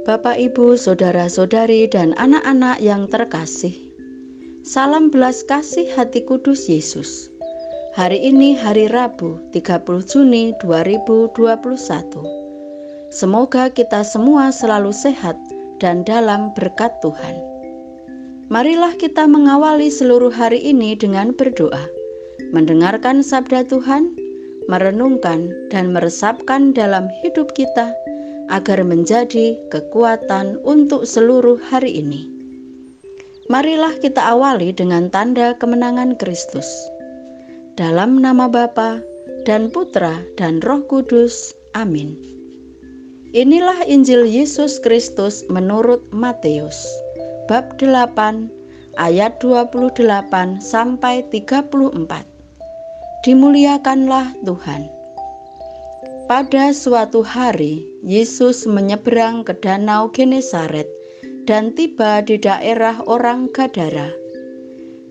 Bapak, Ibu, saudara-saudari, dan anak-anak yang terkasih, salam belas kasih hati kudus Yesus. Hari ini hari Rabu 30 Juni 2021. Semoga kita semua selalu sehat dan dalam berkat Tuhan. Marilah kita mengawali seluruh hari ini dengan berdoa, mendengarkan sabda Tuhan, merenungkan dan meresapkan dalam hidup kita agar menjadi kekuatan untuk seluruh hari ini. Marilah kita awali dengan tanda kemenangan Kristus. Dalam nama Bapa dan Putra dan Roh Kudus. Amin. Inilah Injil Yesus Kristus menurut Matius, bab 8, ayat 28 sampai 34. Dimuliakanlah Tuhan. Pada suatu hari, Yesus menyeberang ke Danau Genesaret dan tiba di daerah orang Gadara.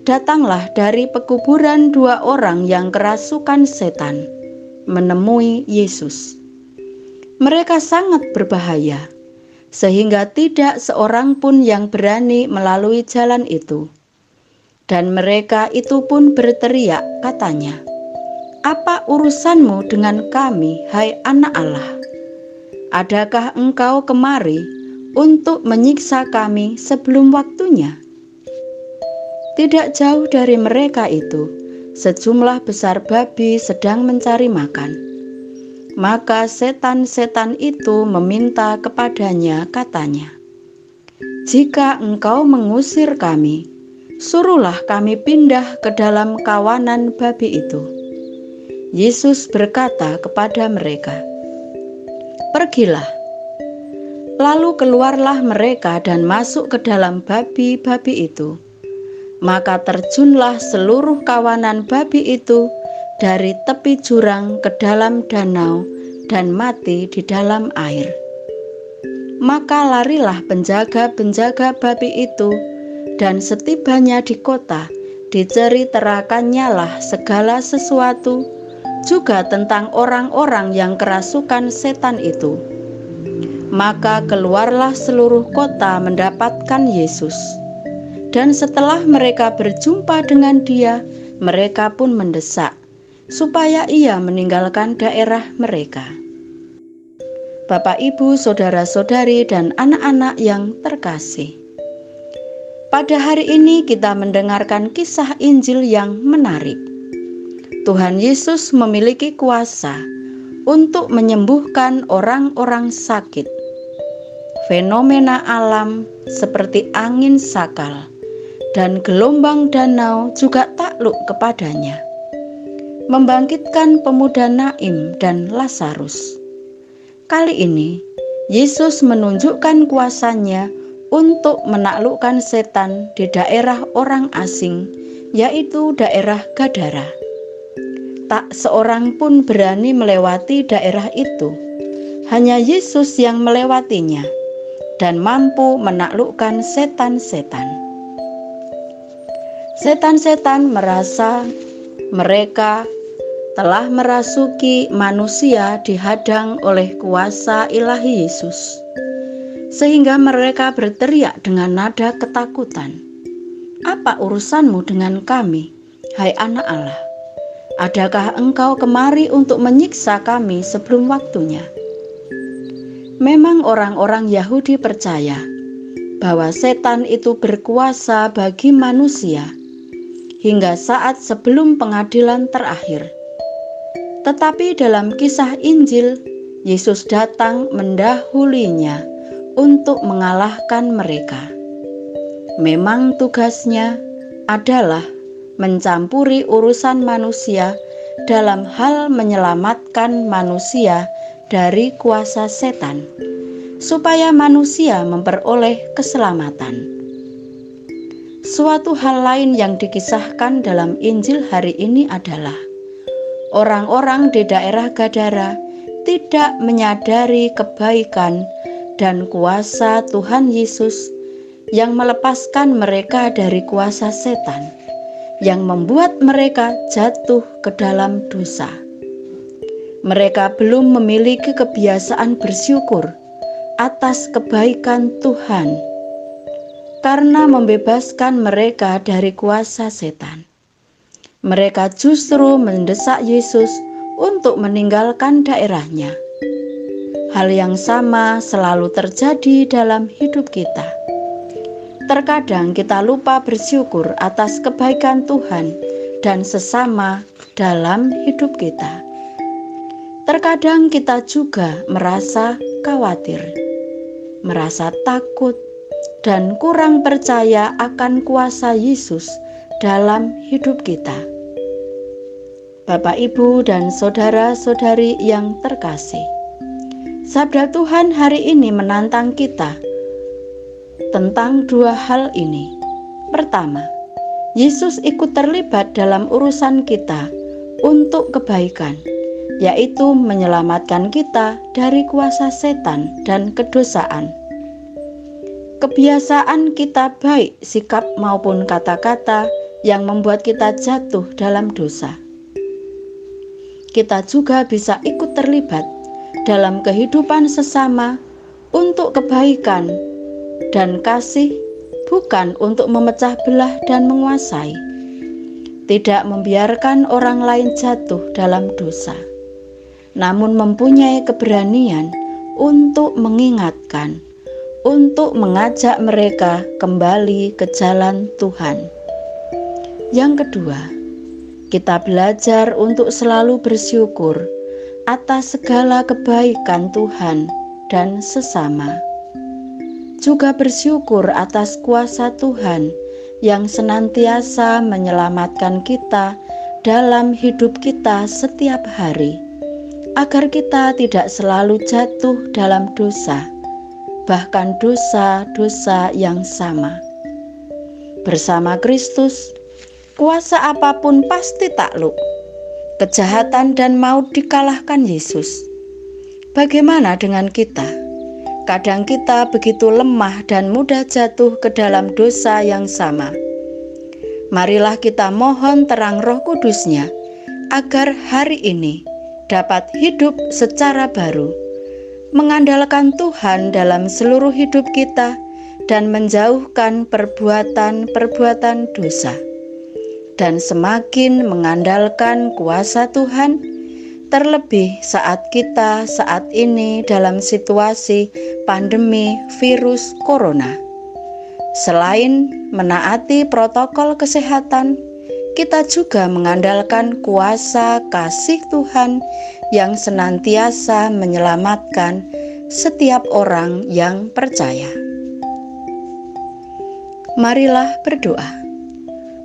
Datanglah dari pekuburan 2 orang yang kerasukan setan menemui Yesus. Mereka sangat berbahaya, sehingga tidak seorang pun yang berani melalui jalan itu. Dan mereka itu pun berteriak, katanya, "Apa urusanmu dengan kami, hai anak Allah? Adakah engkau kemari untuk menyiksa kami sebelum waktunya?" Tidak jauh dari mereka itu, sejumlah besar babi sedang mencari makan. Maka setan-setan itu meminta kepadanya, katanya, "Jika engkau mengusir kami, suruhlah kami pindah ke dalam kawanan babi itu." Yesus berkata kepada mereka, "Pergilah." Lalu keluarlah mereka dan masuk ke dalam babi-babi itu. Maka terjunlah seluruh kawanan babi itu dari tepi jurang ke dalam danau dan mati di dalam air. Maka larilah penjaga-penjaga babi itu, dan setibanya di kota, diceriterakannya lah segala sesuatu, juga tentang orang-orang yang kerasukan setan itu. Maka keluarlah seluruh kota mendapatkan Yesus. Dan setelah mereka berjumpa dengan Dia, mereka pun mendesak supaya Ia meninggalkan daerah mereka. Bapak, Ibu, saudara-saudari, dan anak-anak yang terkasih, pada hari ini kita mendengarkan kisah Injil yang menarik. Tuhan Yesus memiliki kuasa untuk menyembuhkan orang-orang sakit. Fenomena alam seperti angin sakal dan gelombang danau juga takluk kepadanya. Membangkitkan pemuda Naim dan Lazarus. Kali ini, Yesus menunjukkan kuasanya untuk menaklukkan setan di daerah orang asing, yaitu daerah Gadara. Tak seorang pun berani melewati daerah itu. Hanya Yesus yang melewatinya dan mampu menaklukkan setan-setan. Setan-setan merasa mereka telah merasuki manusia dihadang oleh kuasa ilahi Yesus, sehingga mereka berteriak dengan nada ketakutan, "Apa urusanmu dengan kami, hai anak Allah? Adakah engkau kemari untuk menyiksa kami sebelum waktunya?" Memang orang-orang Yahudi percaya bahwa setan itu berkuasa bagi manusia hingga saat sebelum pengadilan terakhir. Tetapi dalam kisah Injil, Yesus datang mendahulinya untuk mengalahkan mereka. Memang tugasnya adalah mencampuri urusan manusia dalam hal menyelamatkan manusia dari kuasa setan, supaya manusia memperoleh keselamatan. Suatu hal lain yang dikisahkan dalam Injil hari ini adalah orang-orang di daerah Gadara tidak menyadari kebaikan dan kuasa Tuhan Yesus yang melepaskan mereka dari kuasa setan, yang membuat mereka jatuh ke dalam dosa. Mereka belum memiliki kebiasaan bersyukur atas kebaikan Tuhan karena membebaskan mereka dari kuasa setan. Mereka justru mendesak Yesus untuk meninggalkan daerahnya. Hal yang sama selalu terjadi dalam hidup kita. Terkadang kita lupa bersyukur atas kebaikan Tuhan dan sesama dalam hidup kita. Terkadang kita juga merasa khawatir, merasa takut, dan kurang percaya akan kuasa Yesus dalam hidup kita. Bapak, Ibu, dan saudara-saudari yang terkasih, sabda Tuhan hari ini menantang kita tentang dua hal ini. Pertama, Yesus ikut terlibat dalam urusan kita untuk kebaikan, yaitu menyelamatkan kita dari kuasa setan dan kedosaan. Kebiasaan kita baik sikap maupun kata-kata yang membuat kita jatuh dalam dosa. Kita juga bisa ikut terlibat dalam kehidupan sesama untuk kebaikan dan kasih, bukan untuk memecah belah dan menguasai. Tidak membiarkan orang lain jatuh dalam dosa, namun mempunyai keberanian untuk mengingatkan, untuk mengajak mereka kembali ke jalan Tuhan. Yang kedua, kita belajar untuk selalu bersyukur atas segala kebaikan Tuhan dan sesama. Juga bersyukur atas kuasa Tuhan yang senantiasa menyelamatkan kita dalam hidup kita setiap hari, agar kita tidak selalu jatuh dalam dosa, bahkan dosa-dosa yang sama. Bersama Kristus, kuasa apapun pasti takluk. Kejahatan dan maut dikalahkan Yesus. Bagaimana dengan kita? Kadang kita begitu lemah dan mudah jatuh ke dalam dosa yang sama. Marilah kita mohon terang Roh Kudus-Nya agar hari ini dapat hidup secara baru, mengandalkan Tuhan dalam seluruh hidup kita dan menjauhkan perbuatan-perbuatan dosa, dan semakin mengandalkan kuasa Tuhan, terlebih saat kita saat ini dalam situasi pandemi virus corona. Selain menaati protokol kesehatan, kita juga mengandalkan kuasa kasih Tuhan yang senantiasa menyelamatkan setiap orang yang percaya. Marilah berdoa.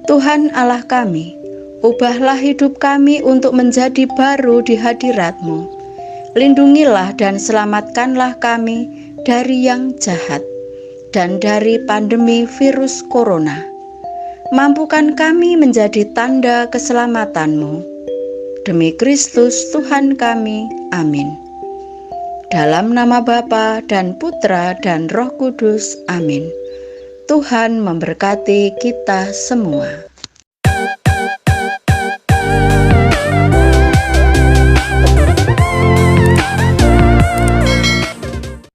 Tuhan Allah kami, ubahlah hidup kami untuk menjadi baru di hadirat-Mu. Lindungilah dan selamatkanlah kami dari yang jahat dan dari pandemi virus corona. Mampukan kami menjadi tanda keselamatan-Mu. Demi Kristus Tuhan kami, amin. Dalam nama Bapa dan Putra dan Roh Kudus, amin. Tuhan memberkati kita semua.